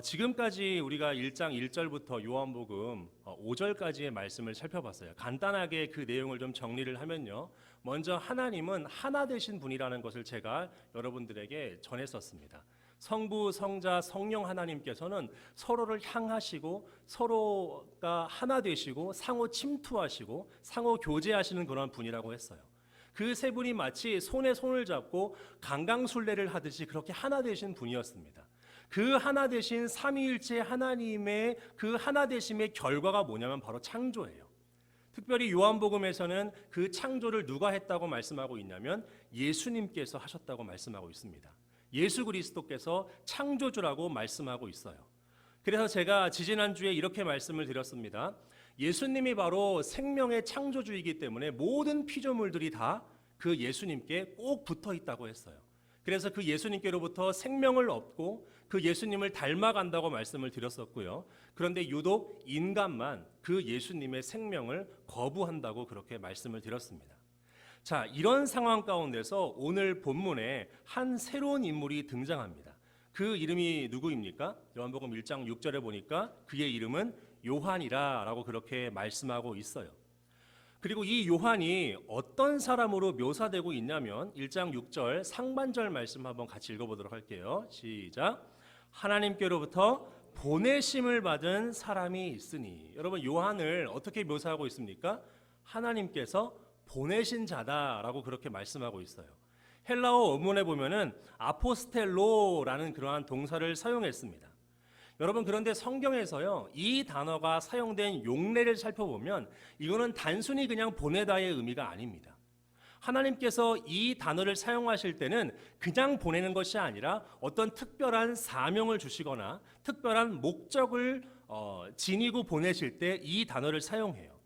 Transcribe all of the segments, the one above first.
지금까지 우리가 1장 1절부터 요한복음 5절까지의 말씀을 살펴봤어요. 간단하게 그 내용을 좀 정리를 하면요. 먼저 하나님은 하나 되신 분이라는 것을 제가 여러분들에게 전했었습니다. 성부, 성자, 성령 하나님께서는 서로를 향하시고 서로가 하나 되시고 상호 침투하시고 상호 교제하시는 그런 분이라고 했어요. 그 세 분이 마치 손에 손을 잡고 강강술래를 하듯이 그렇게 하나 되신 분이었습니다. 그 하나 되신 삼위일체 하나님의 그 하나 되심의 결과가 뭐냐면 바로 창조예요. 특별히 요한복음에서는 그 창조를 누가 했다고 말씀하고 있냐면 예수님께서 하셨다고 말씀하고 있습니다. 예수 그리스도께서 창조주라고 말씀하고 있어요. 그래서 제가 지지난주에 이렇게 말씀을 드렸습니다. 예수님이 바로 생명의 창조주이기 때문에 모든 피조물들이 다 그 예수님께 꼭 붙어 있다고 했어요. 그래서 그 예수님께로부터 생명을 얻고 그 예수님을 닮아간다고 말씀을 드렸었고요. 그런데 유독 인간만 그 예수님의 생명을 거부한다고 그렇게 말씀을 드렸습니다. 자, 이런 상황 가운데서 오늘 본문에 한 새로운 인물이 등장합니다. 그 이름이 누구입니까? 요한복음 1장 6절에 보니까 그의 이름은 요한이라고 그렇게 말씀하고 있어요. 그리고 이 요한이 어떤 사람으로 묘사되고 있냐면 1장 6절 상반절 말씀 한번 같이 읽어보도록 할게요. 시작. 하나님께로부터 보내심을 받은 사람이 있으니. 여러분, 요한을 어떻게 묘사하고 있습니까? 하나님께서 보내신 자다라고 그렇게 말씀하고 있어요. 헬라어 원문에 보면은 아포스텔로라는 그러한 동사를 사용했습니다. 여러분, 그런데 성경에서요, 이 단어가 사용된 용례를 살펴보면 이거는 단순히 그냥 보내다의 의미가 아닙니다. 하나님께서 이 단어를 사용하실 때는 그냥 보내는 것이 아니라 어떤 특별한 사명을 주시거나 특별한 목적을 지니고 보내실 때 이 단어를 사용해요.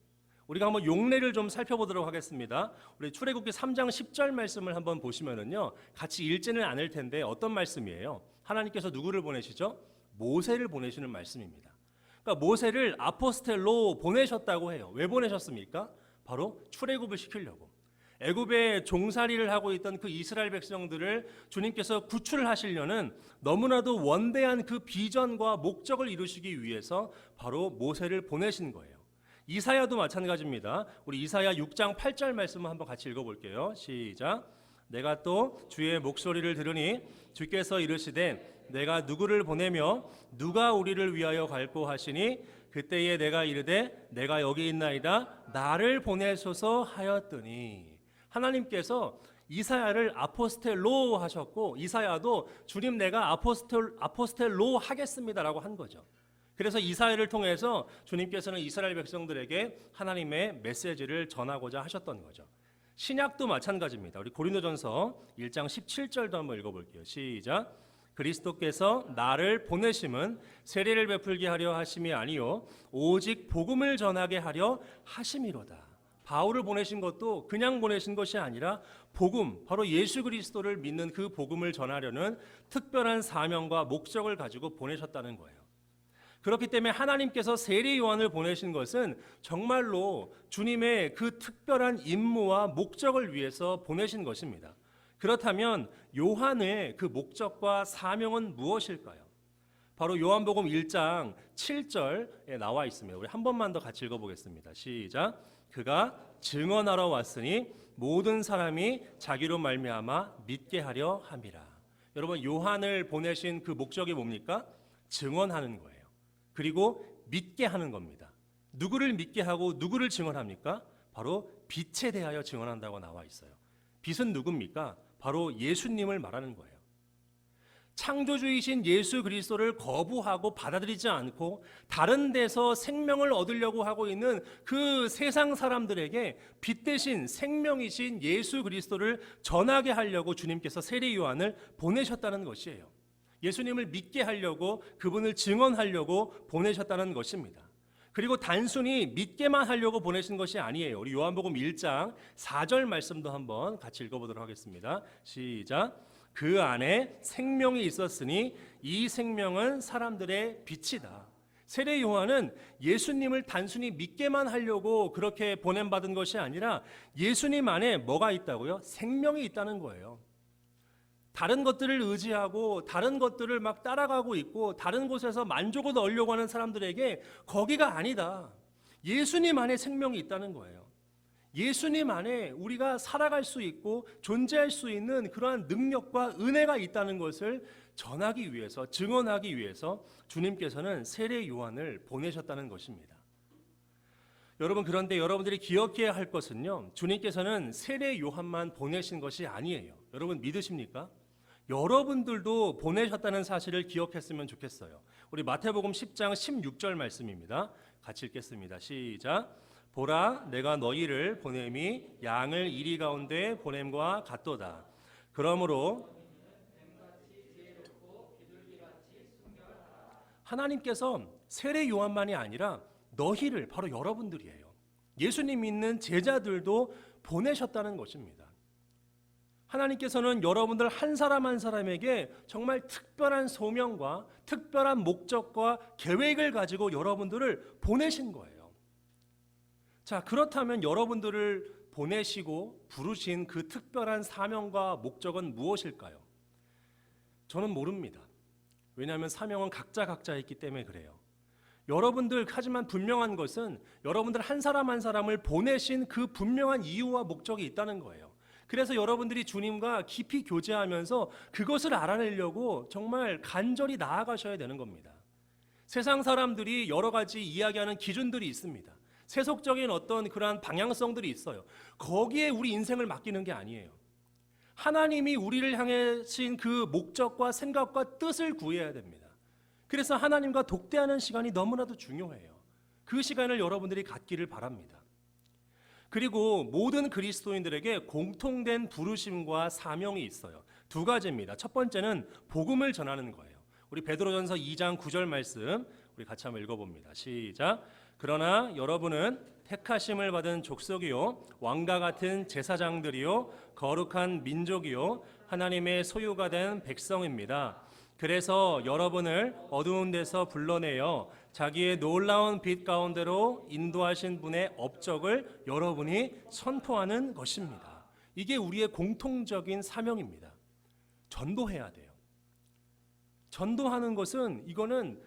우리가 한번 용례를 좀 살펴보도록 하겠습니다. 우리 출애굽기 3장 10절 말씀을 한번 보시면은요, 같이 읽지는 않을 텐데 어떤 말씀이에요? 하나님께서 누구를 보내시죠? 모세를 보내시는 말씀입니다. 그러니까 모세를 아포스텔로 보내셨다고 해요. 왜 보내셨습니까? 바로 출애굽을 시키려고. 애굽에 종살이를 하고 있던 그 이스라엘 백성들을 주님께서 구출을 하시려는 너무나도 원대한 그 비전과 목적을 이루시기 위해서 바로 모세를 보내신 거예요. 이사야도 마찬가지입니다. 우리 이사야 6장 8절 말씀을 한번 같이 읽어볼게요. 시작. 내가 또 주의 목소리를 들으니 주께서 이르시되 내가 누구를 보내며 누가 우리를 위하여 갈꼬 하시니 그때에 내가 이르되 내가 여기 있나이다 나를 보내소서 하였더니. 하나님께서 이사야를 아포스텔로 하셨고 이사야도 주님 내가 아포스텔로 하겠습니다라고 한 거죠. 그래서 이사야를 통해서 주님께서는 이스라엘 백성들에게 하나님의 메시지를 전하고자 하셨던 거죠. 신약도 마찬가지입니다. 우리 고린도전서 1장 17절도 한번 읽어볼게요. 시작. 그리스도께서 나를 보내심은 세례를 베풀게 하려 하심이 아니요 오직 복음을 전하게 하려 하심이로다. 바울을 보내신 것도 그냥 보내신 것이 아니라 복음, 바로 예수 그리스도를 믿는 그 복음을 전하려는 특별한 사명과 목적을 가지고 보내셨다는 거예요. 그렇기 때문에 하나님께서 세례 요한을 보내신 것은 정말로 주님의 그 특별한 임무와 목적을 위해서 보내신 것입니다. 그렇다면 요한의 그 목적과 사명은 무엇일까요? 바로 요한복음 1장 7절에 나와 있습니다. 우리 한 번만 더 같이 읽어보겠습니다. 시작. 그가 증언하러 왔으니 모든 사람이 자기로 말미암아 믿게 하려 함이라. 여러분, 요한을 보내신 그 목적이 뭡니까? 증언하는 거예요. 그리고 믿게 하는 겁니다. 누구를 믿게 하고 누구를 증언합니까? 바로 빛에 대하여 증언한다고 나와 있어요. 빛은 누굽니까? 바로 예수님을 말하는 거예요. 창조주이신 예수 그리스도를 거부하고 받아들이지 않고 다른 데서 생명을 얻으려고 하고 있는 그 세상 사람들에게 빛 대신 생명이신 예수 그리스도를 전하게 하려고 주님께서 세례 요한을 보내셨다는 것이에요. 예수님을 믿게 하려고 그분을 증언하려고 보내셨다는 것입니다. 그리고 단순히 믿게만 하려고 보내신 것이 아니에요. 우리 요한복음 1장 4절 말씀도 한번 같이 읽어보도록 하겠습니다. 시작. 그 안에 생명이 있었으니 이 생명은 사람들의 빛이다. 세례 요한은 예수님을 단순히 믿게만 하려고 그렇게 보냄받은 것이 아니라 예수님 안에 뭐가 있다고요? 생명이 있다는 거예요. 다른 것들을 의지하고 다른 것들을 막 따라가고 있고 다른 곳에서 만족을 얻으려고 하는 사람들에게 거기가 아니다. 예수님 안에 생명이 있다는 거예요. 예수님 안에 우리가 살아갈 수 있고 존재할 수 있는 그러한 능력과 은혜가 있다는 것을 전하기 위해서, 증언하기 위해서 주님께서는 세례 요한을 보내셨다는 것입니다. 여러분, 그런데 여러분들이 기억해야 할 것은요, 주님께서는 세례 요한만 보내신 것이 아니에요. 여러분 믿으십니까? 여러분들도 보내셨다는 사실을 기억했으면 좋겠어요. 우리 마태복음 10장 16절 말씀입니다. 같이 읽겠습니다. 시작. 보라, 내가 너희를 보냄이 양을 이리 가운데 보냄과 같도다. 그러므로 하나님께서 세례 요한만이 아니라 너희를, 바로 여러분들이에요. 예수님 믿는 제자들도 보내셨다는 것입니다. 하나님께서는 여러분들 한 사람 한 사람에게 정말 특별한 소명과 특별한 목적과 계획을 가지고 여러분들을 보내신 거예요. 자, 그렇다면 여러분들을 보내시고 부르신 그 특별한 사명과 목적은 무엇일까요? 저는 모릅니다. 왜냐하면 사명은 각자 있기 때문에 그래요. 여러분들, 하지만 분명한 것은 여러분들 한 사람 한 사람을 보내신 그 분명한 이유와 목적이 있다는 거예요. 그래서 여러분들이 주님과 깊이 교제하면서 그것을 알아내려고 정말 간절히 나아가셔야 되는 겁니다. 세상 사람들이 여러 가지 이야기하는 기준들이 있습니다. 세속적인 어떤 그러한 방향성들이 있어요. 거기에 우리 인생을 맡기는 게 아니에요. 하나님이 우리를 향하신 그 목적과 생각과 뜻을 구해야 됩니다. 그래서 하나님과 독대하는 시간이 너무나도 중요해요. 그 시간을 여러분들이 갖기를 바랍니다. 그리고 모든 그리스도인들에게 공통된 부르심과 사명이 있어요. 두 가지입니다. 첫 번째는 복음을 전하는 거예요. 우리 베드로전서 2장 9절 말씀 우리 같이 한번 읽어봅니다. 시작. 그러나 여러분은 택하심을 받은 족속이요 왕과 같은 제사장들이요 거룩한 민족이요 하나님의 소유가 된 백성입니다. 그래서 여러분을 어두운 데서 불러내어 자기의 놀라운 빛 가운데로 인도하신 분의 업적을 여러분이 선포하는 것입니다. 이게 우리의 공통적인 사명입니다. 전도해야 돼요. 전도하는 것은 이거는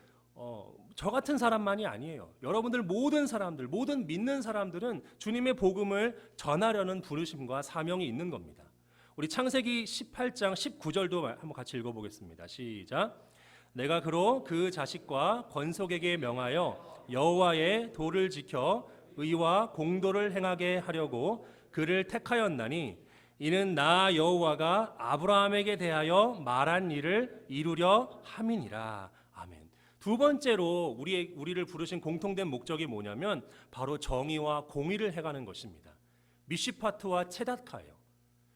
저 같은 사람만이 아니에요. 여러분들 모든 사람들, 모든 믿는 사람들은 주님의 복음을 전하려는 부르심과 사명이 있는 겁니다. 우리 창세기 18장 19절도 한번 같이 읽어보겠습니다. 시작. 내가 그로 그 자식과 권속에게 명하여 여호와의 도를 지켜 의와 공도를 행하게 하려고 그를 택하였나니 이는 나 여호와가 아브라함에게 대하여 말한 일을 이루려 함이니라. 아멘. 두 번째로 우리를 부르신 공통된 목적이 뭐냐면 바로 정의와 공의를 해가는 것입니다. 미시파트와 체다카예요.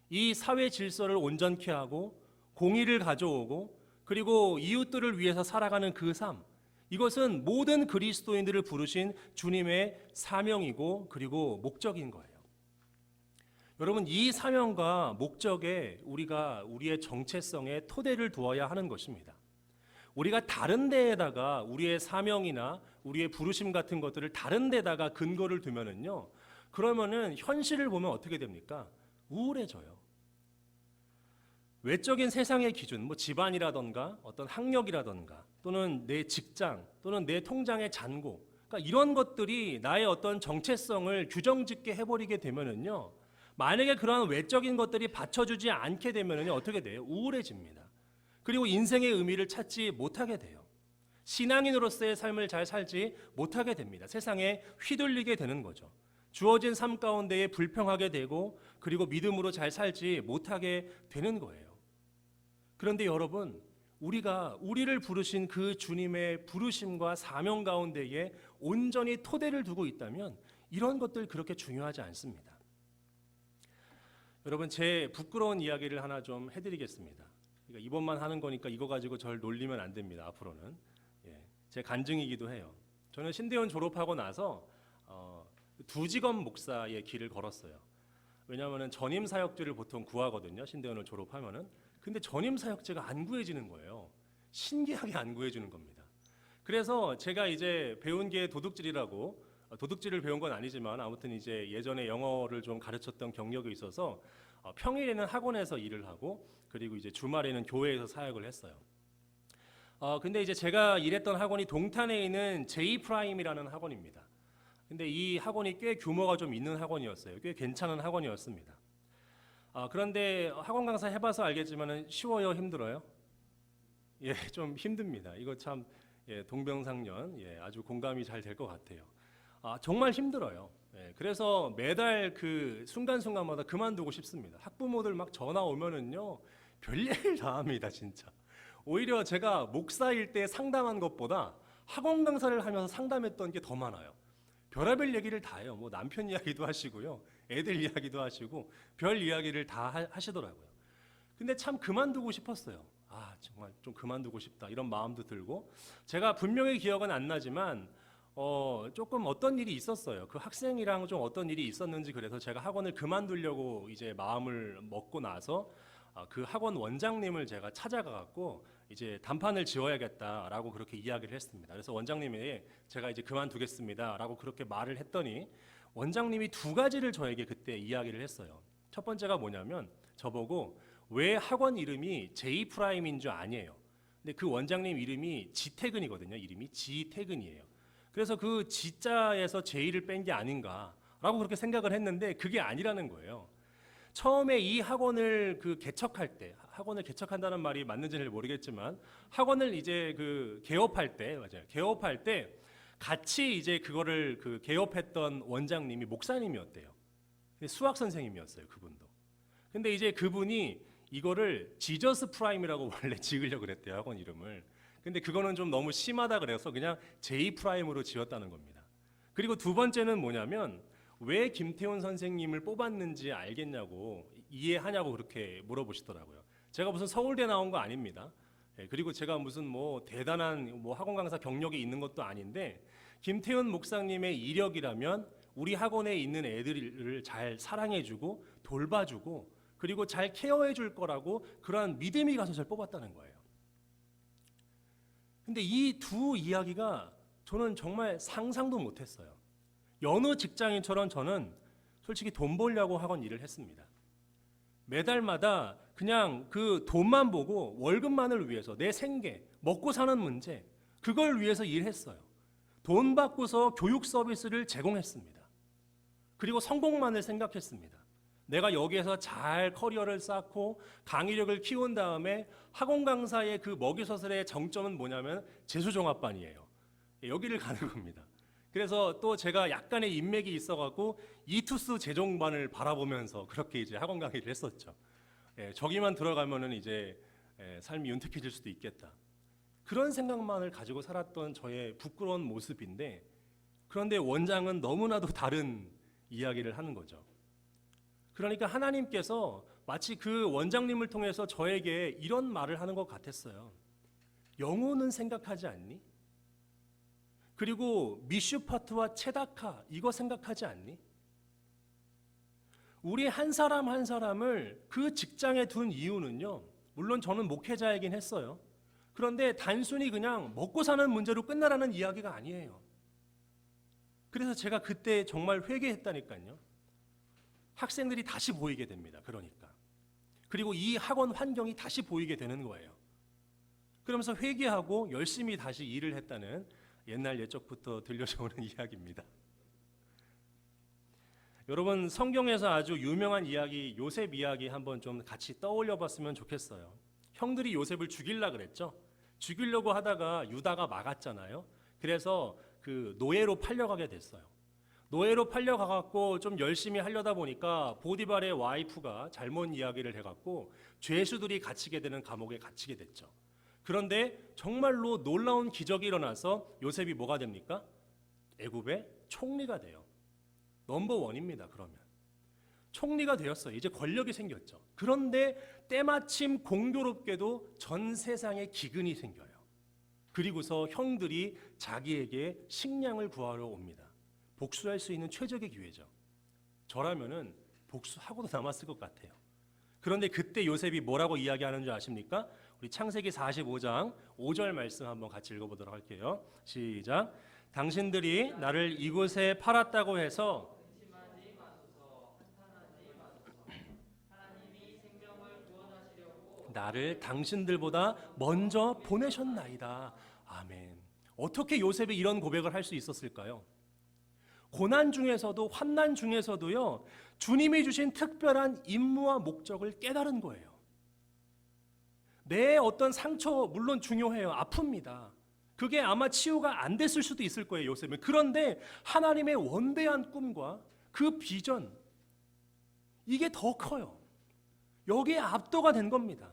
이 사회 질서를 온전케 하고 공의를 가져오고 그리고 이웃들을 위해서 살아가는 그 삶, 이것은 모든 그리스도인들을 부르신 주님의 사명이고 그리고 목적인 거예요. 여러분, 이 사명과 목적에 우리가 우리의 정체성에 토대를 두어야 하는 것입니다. 우리가 다른 데에다가 우리의 사명이나 우리의 부르심 같은 것들을 다른 데다가 근거를 두면은요, 그러면은 현실을 보면 어떻게 됩니까? 우울해져요. 외적인 세상의 기준, 뭐 집안이라던가 어떤 학력이라던가 또는 내 직장 또는 내 통장의 잔고, 그러니까 이런 것들이 나의 어떤 정체성을 규정짓게 해버리게 되면은요, 만약에 그러한 외적인 것들이 받쳐주지 않게 되면은요, 어떻게 돼요? 우울해집니다. 그리고 인생의 의미를 찾지 못하게 돼요. 신앙인으로서의 삶을 잘 살지 못하게 됩니다. 세상에 휘둘리게 되는 거죠. 주어진 삶 가운데에 불평하게 되고 그리고 믿음으로 잘 살지 못하게 되는 거예요. 그런데 여러분, 우리가 우리를 부르신 그 주님의 부르심과 사명 가운데에 온전히 토대를 두고 있다면 이런 것들 그렇게 중요하지 않습니다. 여러분, 제 부끄러운 이야기를 하나 좀 해드리겠습니다. 그러니까 이번만 하는 거니까 이거 가지고 저를 놀리면 안 됩니다. 앞으로는 제 간증이기도 해요. 저는 신대원 졸업하고 나서 두지검 목사의 길을 걸었어요. 왜냐하면 전임 사역제를 보통 구하거든요. 신대원을 졸업하면은. 근데 전임 사역제가 안 구해지는 거예요. 신기하게 안 구해주는 겁니다. 그래서 제가 이제 배운 게 도둑질을 배운 건 아니지만 아무튼 이제 예전에 영어를 좀 가르쳤던 경력이 있어서 평일에는 학원에서 일을 하고 그리고 이제 주말에는 교회에서 사역을 했어요. 근데 이제 제가 일했던 학원이 동탄에 있는 J 프라임이라는 학원입니다. 근데 이 학원이 꽤 규모가 좀 있는 학원이었어요. 꽤 괜찮은 학원이었습니다. 그런데 학원 강사 해봐서 알겠지만은 쉬워요, 힘들어요? 예, 좀 힘듭니다. 이거 참 동병상련, 아주 공감이 잘 될 것 같아요. 정말 힘들어요. 그래서 매달 그 순간순간마다 그만두고 싶습니다. 학부모들 막 전화 오면은요, 별일 다 합니다, 진짜. 오히려 제가 목사일 때 상담한 것보다 학원 강사를 하면서 상담했던 게 더 많아요. 별의별 얘기를 다 해요. 뭐 남편 이야기도 하시고요, 애들 이야기도 하시고 별 이야기를 다 하시더라고요. 근데 참 그만두고 싶었어요. 정말 좀 그만두고 싶다 이런 마음도 들고, 제가 분명히 기억은 안 나지만 조금 어떤 일이 있었어요. 그 학생이랑 좀 어떤 일이 있었는지, 그래서 제가 학원을 그만두려고 이제 마음을 먹고 나서 그 학원 원장님을 제가 찾아가 갖고 이제 단판을 지어야겠다라고 그렇게 이야기를 했습니다. 그래서 원장님이 제가 이제 그만두겠습니다라고 그렇게 말을 했더니 원장님이 두 가지를 저에게 그때 이야기를 했어요. 첫 번째가 뭐냐면 저보고 왜 학원 이름이 J 프라임인 줄 아니에요. 근데 그 원장님 이름이 지태근이거든요. 이름이 지태근이에요. 그래서 그 G자에서 J를 뺀 게 아닌가라고 그렇게 생각을 했는데 그게 아니라는 거예요. 처음에 이 학원을 개척할 때, 학원을 개척한다는 말이 맞는지는 모르겠지만 학원을 이제 개업할 때, 맞아요. 개업할 때 같이 이제 그거를 개업했던 원장님이 목사님이었대요. 수학 선생님이었어요, 그분도. 근데 이제 그분이 이거를 지저스 프라임이라고 원래 지으려고 그랬대요, 학원 이름을. 근데 그거는 좀 너무 심하다 그래서 그냥 J 프라임으로 지었다는 겁니다. 그리고 두 번째는 뭐냐면 왜 김태훈 선생님을 뽑았는지 알겠냐고, 이해하냐고 그렇게 물어보시더라고요. 제가 무슨 서울대 나온 거 아닙니다. 그리고 제가 무슨 뭐 대단한 학원 강사 경력이 있는 것도 아닌데 김태훈 목사님의 이력이라면 우리 학원에 있는 애들을 잘 사랑해주고 돌봐주고 그리고 잘 케어해줄 거라고 그러한 믿음이 가서 저를 뽑았다는 거예요. 근데 이 두 이야기가 저는 정말 상상도 못했어요. 여느 직장인처럼 저는 솔직히 돈 벌려고 학원 일을 했습니다. 매달마다 그냥 그 돈만 보고 월급만을 위해서 내 생계, 먹고 사는 문제, 그걸 위해서 일했어요. 돈 받고서 교육 서비스를 제공했습니다. 그리고 성공만을 생각했습니다. 내가 여기에서 잘 커리어를 쌓고 강의력을 키운 다음에 학원 강사의 그 먹이사슬의 정점은 뭐냐면 재수종합반이에요. 여기를 가는 겁니다. 그래서 또 제가 약간의 인맥이 있어갖고 이투스 재종반을 바라보면서 그렇게 이제 학원 강의를 했었죠. 저기만 들어가면은 이제 삶이 윤택해질 수도 있겠다. 그런 생각만을 가지고 살았던 저의 부끄러운 모습인데, 그런데 원장은 너무나도 다른 이야기를 하는 거죠. 그러니까 하나님께서 마치 그 원장님을 통해서 저에게 이런 말을 하는 것 같았어요. 영혼은 생각하지 않니? 그리고 미슈파트와 체다카 이거 생각하지 않니? 우리 한 사람 한 사람을 그 직장에 둔 이유는요, 물론 저는 목회자이긴 했어요. 그런데 단순히 그냥 먹고 사는 문제로 끝나라는 이야기가 아니에요. 그래서 제가 그때 정말 회개했다니까요. 학생들이 다시 보이게 됩니다. 그러니까. 그리고 이 학원 환경이 다시 보이게 되는 거예요. 그러면서 회개하고 열심히 다시 일을 했다는 옛날 옛적부터 들려져 오는 이야기입니다. 여러분, 성경에서 아주 유명한 이야기, 요셉 이야기 한번 좀 같이 떠올려 봤으면 좋겠어요. 형들이 요셉을 죽이려고 그랬죠. 죽이려고 하다가 유다가 막았잖아요. 그래서 그 노예로 팔려가게 됐어요. 노예로 팔려가갖고 좀 열심히 하려다 보니까 보디발의 와이프가 잘못 이야기를 해갖고 죄수들이 갇히게 되는 감옥에 갇히게 됐죠. 그런데 정말로 놀라운 기적이 일어나서 요셉이 뭐가 됩니까? 애굽의 총리가 돼요. 넘버원입니다. 그러면 총리가 되었어요. 이제 권력이 생겼죠. 그런데 때마침 공교롭게도 전 세상에 기근이 생겨요. 그리고서 형들이 자기에게 식량을 구하러 옵니다. 복수할 수 있는 최적의 기회죠. 저라면은 복수하고도 남았을 것 같아요. 그런데 그때 요셉이 뭐라고 이야기하는 줄 아십니까? 우리 창세기 45장 5절 말씀 한번 같이 읽어보도록 할게요. 시작. 당신들이 나를 이곳에 팔았다고 해서 나를 당신들보다 먼저 보내셨나이다. 아멘. 어떻게 요셉이 이런 고백을 할 수 있었을까요? 고난 중에서도 환난 중에서도요, 주님이 주신 특별한 임무와 목적을 깨달은 거예요. 내 어떤 상처 물론 중요해요. 아픕니다. 그게 아마 치유가 안 됐을 수도 있을 거예요, 요셉은. 그런데 하나님의 원대한 꿈과 그 비전, 이게 더 커요. 여기에 압도가 된 겁니다.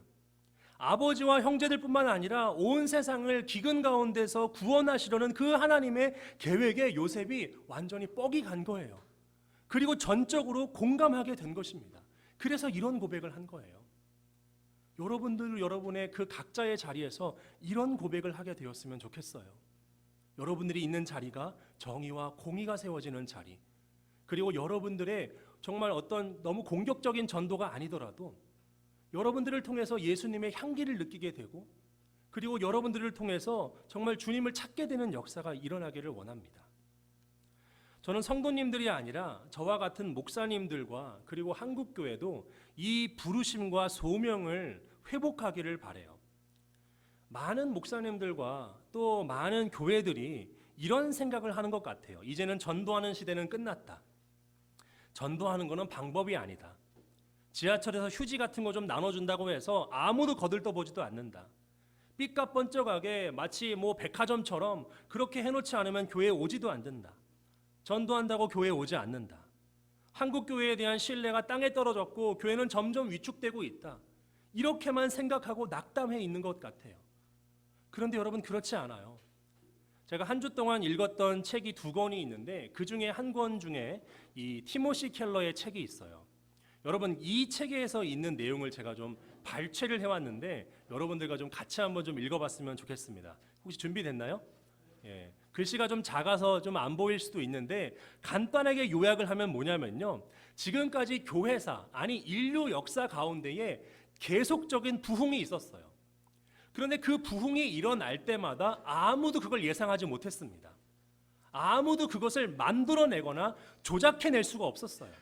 아버지와 형제들뿐만 아니라 온 세상을 기근 가운데서 구원하시려는 그 하나님의 계획에 요셉이 완전히 뻑이 간 거예요. 그리고 전적으로 공감하게 된 것입니다. 그래서 이런 고백을 한 거예요. 여러분들 여러분의 그 각자의 자리에서 이런 고백을 하게 되었으면 좋겠어요. 여러분들이 있는 자리가 정의와 공의가 세워지는 자리, 그리고 여러분들의 정말 어떤 너무 공격적인 전도가 아니더라도 여러분들을 통해서 예수님의 향기를 느끼게 되고, 그리고 여러분들을 통해서 정말 주님을 찾게 되는 역사가 일어나기를 원합니다. 저는 성도님들이 아니라 저와 같은 목사님들과 그리고 한국교회도 이 부르심과 소명을 회복하기를 바라요. 많은 목사님들과 또 많은 교회들이 이런 생각을 하는 것 같아요. 이제는 전도하는 시대는 끝났다. 전도하는 것은 방법이 아니다. 지하철에서 휴지 같은 거 좀 나눠준다고 해서 아무도 거들떠보지도 않는다. 삐까뻔쩍하게 마치 백화점처럼 그렇게 해놓지 않으면 교회에 오지도 않는다. 전도한다고 교회에 오지 않는다. 한국 교회에 대한 신뢰가 땅에 떨어졌고 교회는 점점 위축되고 있다. 이렇게만 생각하고 낙담해 있는 것 같아요. 그런데 여러분, 그렇지 않아요. 제가 한 주 동안 읽었던 책이 2권이 있는데 그 중에 한 권 중에 이 티모시 켈러의 책이 있어요. 여러분, 이 책에서 있는 내용을 제가 좀 발췌를 해왔는데 여러분들과 좀 같이 한번 좀 읽어봤으면 좋겠습니다. 혹시 준비됐나요? 예. 글씨가 좀 작아서 좀 안 보일 수도 있는데 간단하게 요약을 하면 뭐냐면요, 지금까지 교회사, 아니 인류 역사 가운데에 계속적인 부흥이 있었어요. 그런데 그 부흥이 일어날 때마다 아무도 그걸 예상하지 못했습니다. 아무도 그것을 만들어내거나 조작해낼 수가 없었어요.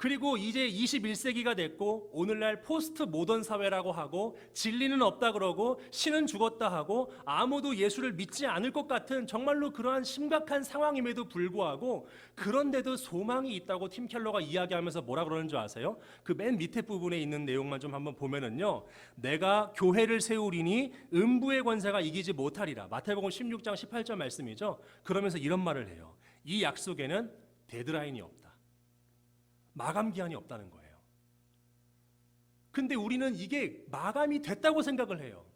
그리고 이제 21세기가 됐고 오늘날 포스트 모던 사회라고 하고 진리는 없다 그러고 신은 죽었다 하고 아무도 예수를 믿지 않을 것 같은 정말로 그러한 심각한 상황임에도 불구하고, 그런데도 소망이 있다고 팀 켈러가 이야기하면서 뭐라 그러는 줄 아세요? 그 맨 밑에 부분에 있는 내용만 좀 한번 보면은요, 내가 교회를 세우리니 음부의 권세가 이기지 못하리라. 마태복음 16장 18절 말씀이죠. 그러면서 이런 말을 해요. 이 약속에는 데드라인이 없다. 마감 기한이 없다는 거예요. 근데 우리는 이게 마감이 됐다고 생각을 해요.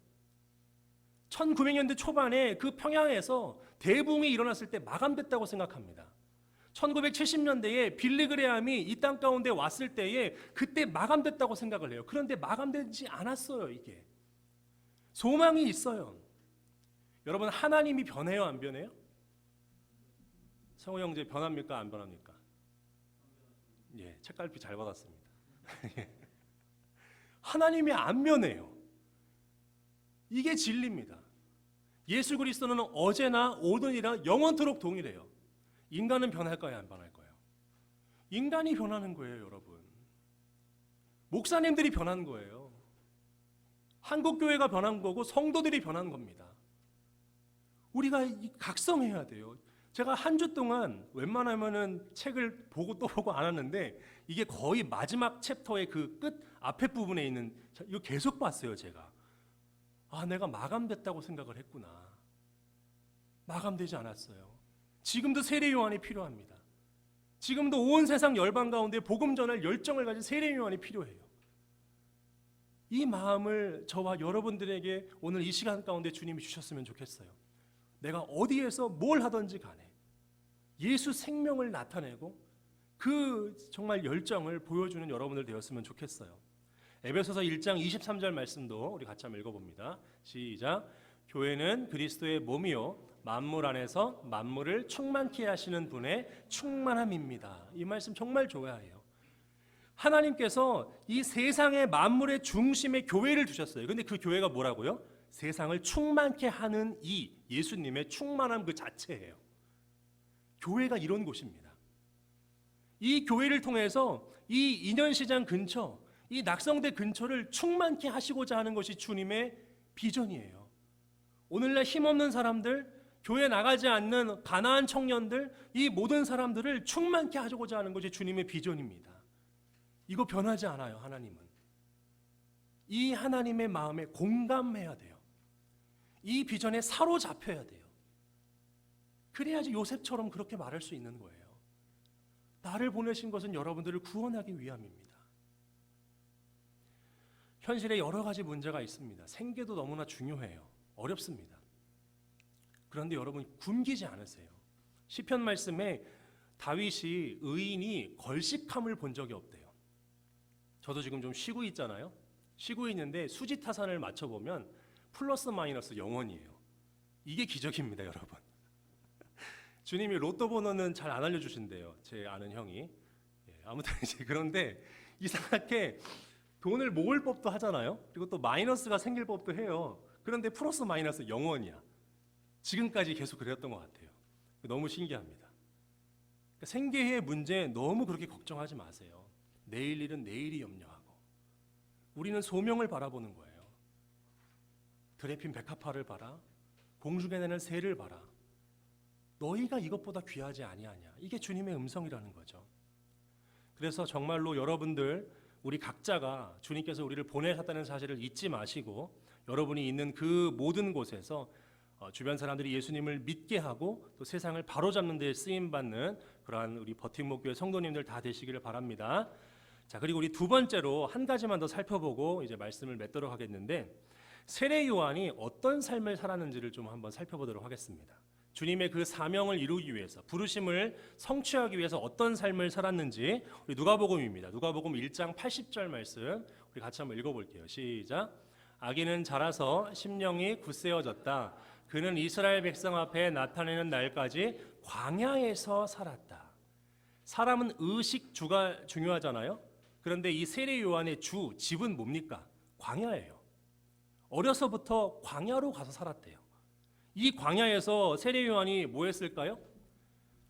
1900년대 초반에 그 평양에서 대붕이 일어났을 때 마감됐다고 생각합니다. 1970년대에 빌리 그레함이 이 땅 가운데 왔을 때에 그때 마감됐다고 생각을 해요. 그런데 마감되지 않았어요. 이게 소망이 있어요. 여러분, 하나님이 변해요, 안 변해요? 성호 형제, 변합니까, 안 변합니까? 예, 책갈피 잘 받았습니다. 하나님이 안 변해요. 이게 진리입니다. 예수 그리스도는 어제나 오늘이나 영원토록 동일해요. 인간은 변할까요, 안 변할까요? 인간이 변하는 거예요, 여러분. 목사님들이 변한 거예요. 한국교회가 변한 거고 성도들이 변한 겁니다. 우리가 각성해야 돼요. 제가 한 주 동안 웬만하면은 책을 보고 또 보고 안 하는데 이게 거의 마지막 챕터의 그 끝 앞에 부분에 있는, 이거 계속 봤어요, 제가. 아, 내가 마감됐다고 생각을 했구나. 마감되지 않았어요. 지금도 세례 요한이 필요합니다. 지금도 온 세상 열방 가운데 복음 전할 열정을 가진 세례 요한이 필요해요. 이 마음을 저와 여러분들에게 오늘 이 시간 가운데 주님이 주셨으면 좋겠어요. 내가 어디에서 뭘 하든지 간에 예수 생명을 나타내고 그 정말 열정을 보여주는 여러분들 되었으면 좋겠어요. 에베소서 1장 23절 말씀도 우리 같이 한번 읽어봅니다. 시작. 교회는 그리스도의 몸이요 만물 안에서 만물을 충만케 하시는 분의 충만함입니다. 이 말씀 정말 좋아해요. 하나님께서 이 세상의 만물의 중심에 교회를 두셨어요. 근데 그 교회가 뭐라고요? 세상을 충만케 하는 이 예수님의 충만함 그 자체예요. 교회가 이런 곳입니다. 이 교회를 통해서 이 인연시장 근처, 이 낙성대 근처를 충만케 하시고자 하는 것이 주님의 비전이에요. 오늘날 힘없는 사람들, 교회 나가지 않는 가난한 청년들, 이 모든 사람들을 충만케 하고자 하는 것이 주님의 비전입니다. 이거 변하지 않아요. 하나님은 이 하나님의 마음에 공감해야 돼요. 이 비전에 사로잡혀야 돼요. 그래야지 요셉처럼 그렇게 말할 수 있는 거예요. 나를 보내신 것은 여러분들을 구원하기 위함입니다. 현실에 여러 가지 문제가 있습니다. 생계도 너무나 중요해요. 어렵습니다. 그런데 여러분 굶기지 않으세요. 시편 말씀에 다윗이 의인이 걸식함을 본 적이 없대요. 저도 지금 좀 쉬고 있잖아요. 쉬고 있는데 수지타산을 맞춰보면 플러스 마이너스 0원이에요. 이게 기적입니다, 여러분. 주님이 로또 번호는 잘 안 알려주신대요. 제 아는 형이. 아무튼 이제 그런데 이상하게 돈을 모을 법도 하잖아요. 그리고 또 마이너스가 생길 법도 해요. 그런데 플러스 마이너스 0원이야. 지금까지 계속 그랬던 것 같아요. 너무 신기합니다. 그러니까 생계의 문제 너무 그렇게 걱정하지 마세요. 내일 일은 내일이 염려하고 우리는 소명을 바라보는 거예요. 드레핀 백합화를 봐라. 공중에 나는 새를 봐라. 너희가 이것보다 귀하지 아니하냐. 이게 주님의 음성이라는 거죠. 그래서 정말로 여러분들 우리 각자가 주님께서 우리를 보내셨다는 사실을 잊지 마시고 여러분이 있는 그 모든 곳에서 주변 사람들이 예수님을 믿게 하고 또 세상을 바로잡는 데 쓰임받는 그러한 우리 버팀목교회 성도님들 다 되시기를 바랍니다. 자, 그리고 우리 두 번째로 한 가지만 더 살펴보고 이제 말씀을 맺도록 하겠는데 세례 요한이 어떤 삶을 살았는지를 좀 한번 살펴보도록 하겠습니다. 주님의 그 사명을 이루기 위해서 부르심을 성취하기 위해서 어떤 삶을 살았는지 우리 누가복음입니다. 누가복음 1장 80절 말씀 우리 같이 한번 읽어볼게요. 시작. 아기는 자라서 심령이 굳세어졌다. 그는 이스라엘 백성 앞에 나타내는 날까지 광야에서 살았다. 사람은 의식주가 중요하잖아요. 그런데 이 세례 요한의 주 집은 뭡니까? 광야예요. 어려서부터 광야로 가서 살았대요. 이 광야에서 세례 요한이 뭐 했을까요?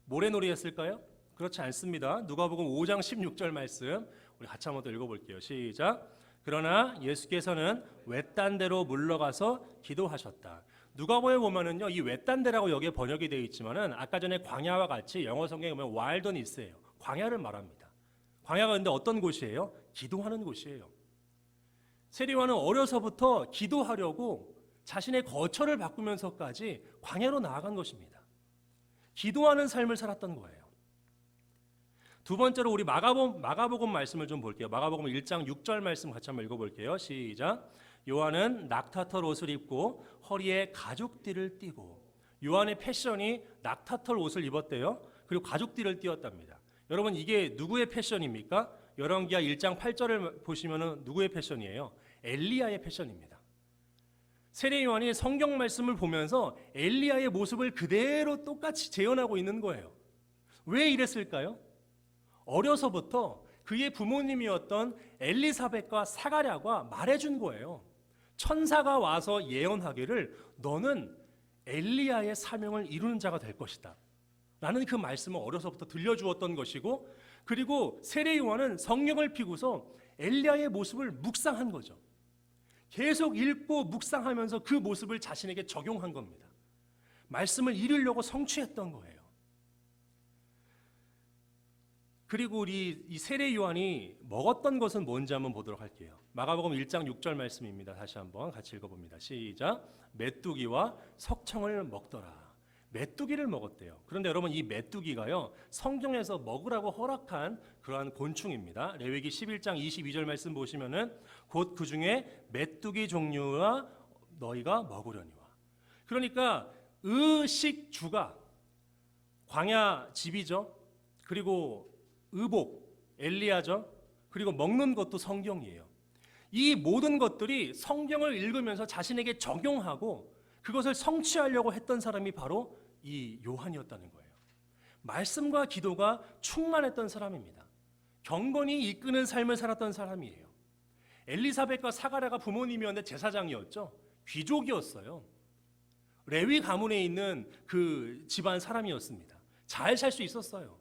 모래놀이 했을까요? 그렇지 않습니다. 누가복음 5장 16절 말씀 우리 같이 한번 더 읽어볼게요. 시작. 그러나 예수께서는 외딴 데로 물러가서 기도하셨다. 누가복음에 보면은요, 이 외딴 데라고 여기에 번역이 되어 있지만은 아까 전에 광야와 같이 영어 성경에 보면 와일더니스예요. 광야를 말합니다. 광야가 근데 어떤 곳이에요? 기도하는 곳이에요. 세례 요한은 어려서부터 기도하려고 자신의 거처를 바꾸면서까지 광야로 나아간 것입니다. 기도하는 삶을 살았던 거예요. 두 번째로 우리 마가복음 말씀을 좀 볼게요. 마가복음 1장 6절 말씀 같이 한번 읽어볼게요. 시작. 요한은 낙타털 옷을 입고 허리에 가죽띠를 띠고 요한의 패션이 낙타털 옷을 입었대요. 그리고 가죽띠를 띠었답니다. 여러분 이게 누구의 패션입니까? 열왕기하 1장 8절을 보시면 누구의 패션이에요? 엘리야의 패션입니다. 세례 요한이 성경 말씀을 보면서 엘리야의 모습을 그대로 똑같이 재현하고 있는 거예요. 왜 이랬을까요? 어려서부터 그의 부모님이었던 엘리사벳과 사가랴가 말해준 거예요. 천사가 와서 예언하기를 너는 엘리야의 사명을 이루는 자가 될 것이다 라는 그 말씀을 어려서부터 들려주었던 것이고, 그리고 세례 요한은 성령을 피고서 엘리야의 모습을 묵상한 거죠. 계속 읽고 묵상하면서 그 모습을 자신에게 적용한 겁니다. 말씀을 이루려고 성취했던 거예요. 그리고 우리 이 세례 요한이 먹었던 것은 뭔지 한번 보도록 할게요. 마가복음 1장 6절 말씀입니다. 다시 한번 같이 읽어봅니다. 시작. 메뚜기와 석청을 먹더라. 메뚜기를 먹었대요. 그런데 여러분 이 메뚜기가요 성경에서 먹으라고 허락한 그러한 곤충입니다. 레위기 11장 22절 말씀 보시면은 곧 그 중에 메뚜기 종류와 너희가 먹으려니와. 그러니까 의식주가 광야 집이죠. 그리고 의복 엘리야죠. 그리고 먹는 것도 성경이에요. 이 모든 것들이 성경을 읽으면서 자신에게 적용하고 그것을 성취하려고 했던 사람이 바로 이 요한이었다는 거예요. 말씀과 기도가 충만했던 사람입니다. 경건이 이끄는 삶을 살았던 사람이에요. 엘리사벳과 사가랴가 부모님이었는데 제사장이었죠. 귀족이었어요. 레위 가문에 있는 그 집안 사람이었습니다. 잘 살 수 있었어요.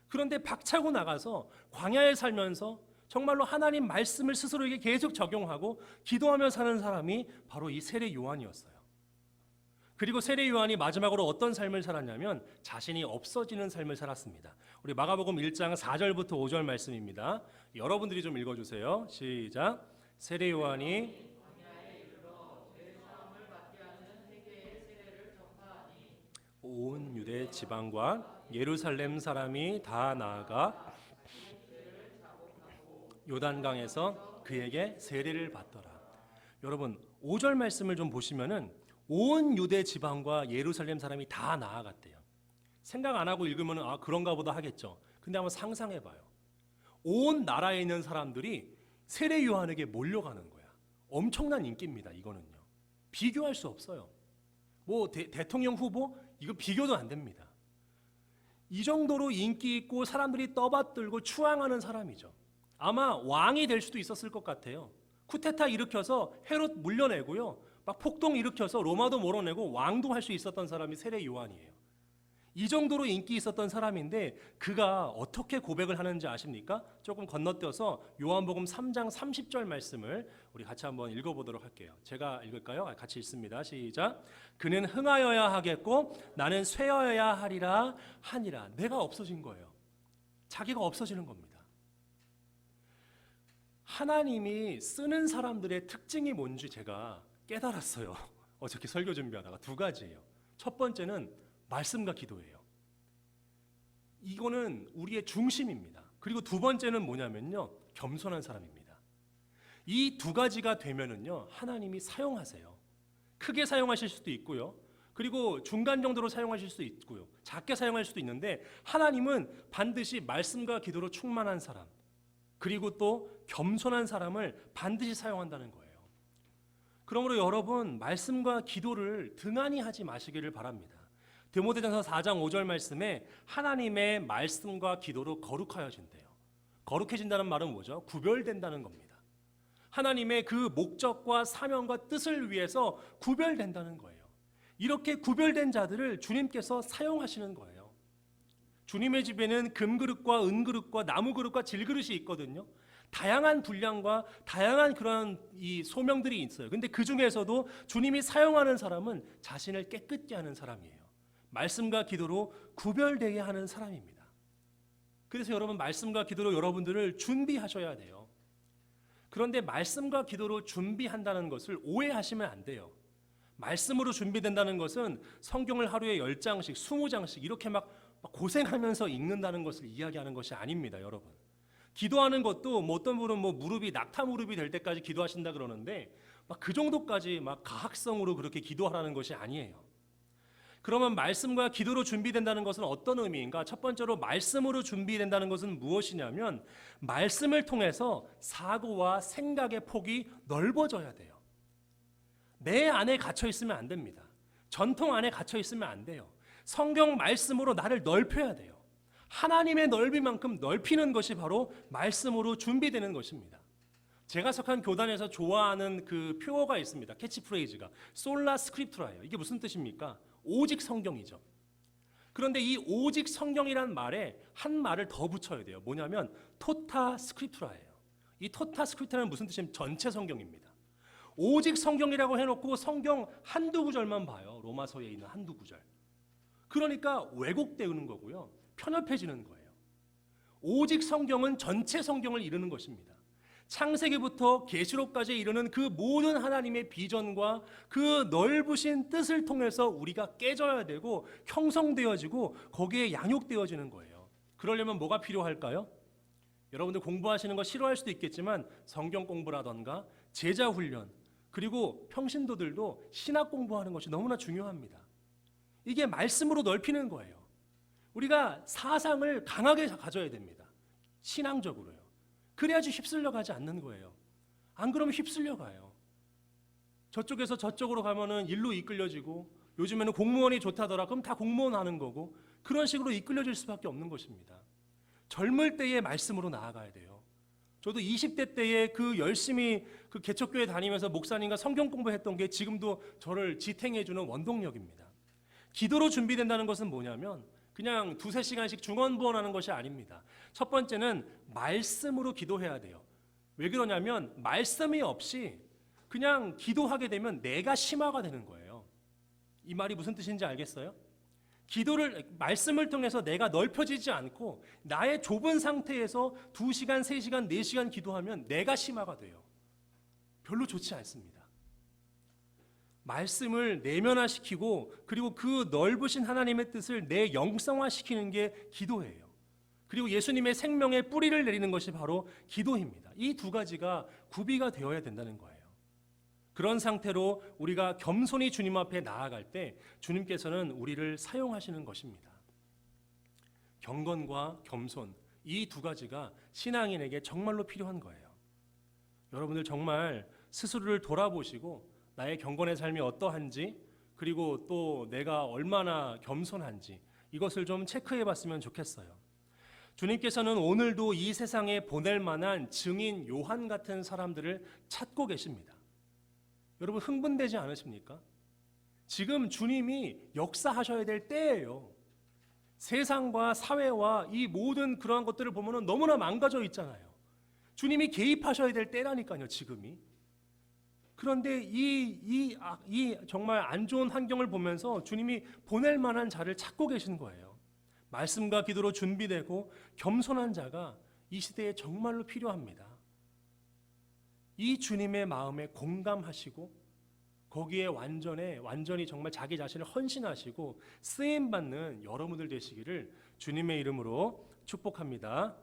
그런데 박차고 나가서 광야에 살면서 정말로 하나님 말씀을 스스로에게 계속 적용하고 기도하며 사는 사람이 바로 이 세례 요한이었어요. 그리고 세례 요한이 마지막으로 어떤 삶을 살았냐면 자신이 없어지는 삶을 살았습니다. 우리 마가복음 1장 4절부터 5절 말씀입니다. 여러분들이 좀 읽어주세요. 시작. 세례 요한이 온 유대 지방과 예루살렘 사람이 다 나아가 요단강에서 그에게 세례를 받더라. 여러분 5절 말씀을 좀 보시면은 온 유대 지방과 예루살렘 사람이 다 나아갔대요. 생각 안 하고 읽으면 그런가 보다 하겠죠. 근데 한번 상상해 봐요. 온 나라에 있는 사람들이 세례 요한에게 몰려가는 거야. 엄청난 인기입니다. 이거는요. 비교할 수 없어요. 뭐 대통령 후보 이거 비교도 안 됩니다. 이 정도로 인기 있고 사람들이 떠받들고 추앙하는 사람이죠. 아마 왕이 될 수도 있었을 것 같아요. 쿠데타 일으켜서 헤롯 물려내고요. 막 폭동 일으켜서 로마도 몰아내고 왕도 할 수 있었던 사람이 세례 요한이에요. 이 정도로 인기 있었던 사람인데 그가 어떻게 고백을 하는지 아십니까? 조금 건너뛰어서 요한복음 3장 30절 말씀을 우리 같이 한번 읽어보도록 할게요. 제가 읽을까요? 같이 읽습니다. 시작. 그는 흥하여야 하겠고 나는 쇠하여야 하리라 하니라. 내가 없어진 거예요. 자기가 없어지는 겁니다. 하나님이 쓰는 사람들의 특징이 뭔지 제가 깨달았어요. 어저께 설교 준비하다가 두 가지예요. 첫 번째는 말씀과 기도예요. 이거는 우리의 중심입니다. 그리고 두 번째는 뭐냐면요, 겸손한 사람입니다. 이 두 가지가 되면은요, 하나님이 사용하세요. 크게 사용하실 수도 있고요. 그리고 중간 정도로 사용하실 수도 있고요. 작게 사용할 수도 있는데 하나님은 반드시 말씀과 기도로 충만한 사람, 그리고 또 겸손한 사람을 반드시 사용한다는 거예요. 그러므로 여러분 말씀과 기도를 등한히 하지 마시기를 바랍니다. 디모데전서 4장 5절 말씀에 하나님의 말씀과 기도로 거룩하여진대요. 거룩해진다는 말은 뭐죠? 구별된다는 겁니다. 하나님의 그 목적과 사명과 뜻을 위해서 구별된다는 거예요. 이렇게 구별된 자들을 주님께서 사용하시는 거예요. 주님의 집에는 금그릇과 은그릇과 나무그릇과 질그릇이 있거든요. 다양한 분량과 다양한 그런 이 소명들이 있어요. 근데 그 중에서도 주님이 사용하는 사람은 자신을 깨끗게 하는 사람이에요. 말씀과 기도로 구별되게 하는 사람입니다. 그래서 여러분 말씀과 기도로 여러분들을 준비하셔야 돼요. 그런데 말씀과 기도로 준비한다는 것을 오해하시면 안 돼요. 말씀으로 준비된다는 것은 성경을 하루에 10장씩 20장씩 이렇게 막 고생하면서 읽는다는 것을 이야기하는 것이 아닙니다. 여러분 기도하는 것도 뭐 어떤 분은 뭐 무릎이 낙타 무릎이 될 때까지 기도하신다 그러는데 막 그 정도까지 막 가학성으로 그렇게 기도하라는 것이 아니에요. 그러면 말씀과 기도로 준비된다는 것은 어떤 의미인가? 첫 번째로 말씀으로 준비된다는 것은 무엇이냐면 말씀을 통해서 사고와 생각의 폭이 넓어져야 돼요. 내 안에 갇혀 있으면 안 됩니다. 전통 안에 갇혀 있으면 안 돼요. 성경 말씀으로 나를 넓혀야 돼요. 하나님의 넓이만큼 넓히는 것이 바로 말씀으로 준비되는 것입니다. 제가 속한 교단에서 좋아하는 그 표어가 있습니다. 캐치프레이즈가 솔라 스크립투라예요. 이게 무슨 뜻입니까? 오직 성경이죠. 그런데 이 오직 성경이란 말에 한 말을 더 붙여야 돼요. 뭐냐면 토타 스크립투라예요. 이 토타 스크립투라는 무슨 뜻이냐면 전체 성경입니다. 오직 성경이라고 해놓고 성경 한두 구절만 봐요. 로마서에 있는 한두 구절. 그러니까 왜곡되는 거고요. 편협해지는 거예요. 오직 성경은 전체 성경을 이루는 것입니다. 창세기부터 계시록까지 이르는 그 모든 하나님의 비전과 그 넓으신 뜻을 통해서 우리가 깨져야 되고 형성되어지고 거기에 양육되어지는 거예요. 그러려면 뭐가 필요할까요? 여러분들 공부하시는 거 싫어할 수도 있겠지만 성경 공부라던가 제자 훈련, 그리고 평신도들도 신학 공부하는 것이 너무나 중요합니다. 이게 말씀으로 넓히는 거예요. 우리가 사상을 강하게 가져야 됩니다. 신앙적으로요. 그래야지 휩쓸려 가지 않는 거예요. 안 그러면 휩쓸려 가요. 저쪽에서 저쪽으로 가면은 일로 이끌려지고, 요즘에는 공무원이 좋다더라. 그럼 다 공무원 하는 거고, 그런 식으로 이끌려질 수밖에 없는 것입니다. 젊을 때의 말씀으로 나아가야 돼요. 저도 20대 때에 그 열심히 그 개척교회 다니면서 목사님과 성경 공부했던 게 지금도 저를 지탱해주는 원동력입니다. 기도로 준비된다는 것은 뭐냐면 그냥 2-3시간씩 중언부언하는 것이 아닙니다. 첫 번째는 말씀으로 기도해야 돼요. 왜 그러냐면 말씀이 없이 그냥 기도하게 되면 내가 심화가 되는 거예요. 이 말이 무슨 뜻인지 알겠어요? 말씀을 통해서 내가 넓혀지지 않고 나의 좁은 상태에서 2시간, 3시간, 4시간 기도하면 내가 심화가 돼요. 별로 좋지 않습니다. 말씀을 내면화시키고 그리고 그 넓으신 하나님의 뜻을 내 영성화시키는 게 기도예요. 그리고 예수님의 생명의 뿌리를 내리는 것이 바로 기도입니다. 이 두 가지가 구비가 되어야 된다는 거예요. 그런 상태로 우리가 겸손히 주님 앞에 나아갈 때 주님께서는 우리를 사용하시는 것입니다. 경건과 겸손, 이 두 가지가 신앙인에게 정말로 필요한 거예요. 여러분들 정말 스스로를 돌아보시고 나의 경건의 삶이 어떠한지, 그리고 또 내가 얼마나 겸손한지 이것을 좀 체크해 봤으면 좋겠어요. 주님께서는 오늘도 이 세상에 보낼 만한 증인 요한 같은 사람들을 찾고 계십니다. 여러분 흥분되지 않으십니까? 지금 주님이 역사하셔야 될 때예요. 세상과 사회와 이 모든 그러한 것들을 보면 너무나 망가져 있잖아요. 주님이 개입하셔야 될 때라니까요, 지금이. 그런데 이 정말 안 좋은 환경을 보면서 주님이 보낼 만한 자를 찾고 계신 거예요. 말씀과 기도로 준비되고 겸손한 자가 이 시대에 정말로 필요합니다. 이 주님의 마음에 공감하시고 거기에 완전히 정말 자기 자신을 헌신하시고 쓰임받는 여러분들 되시기를 주님의 이름으로 축복합니다.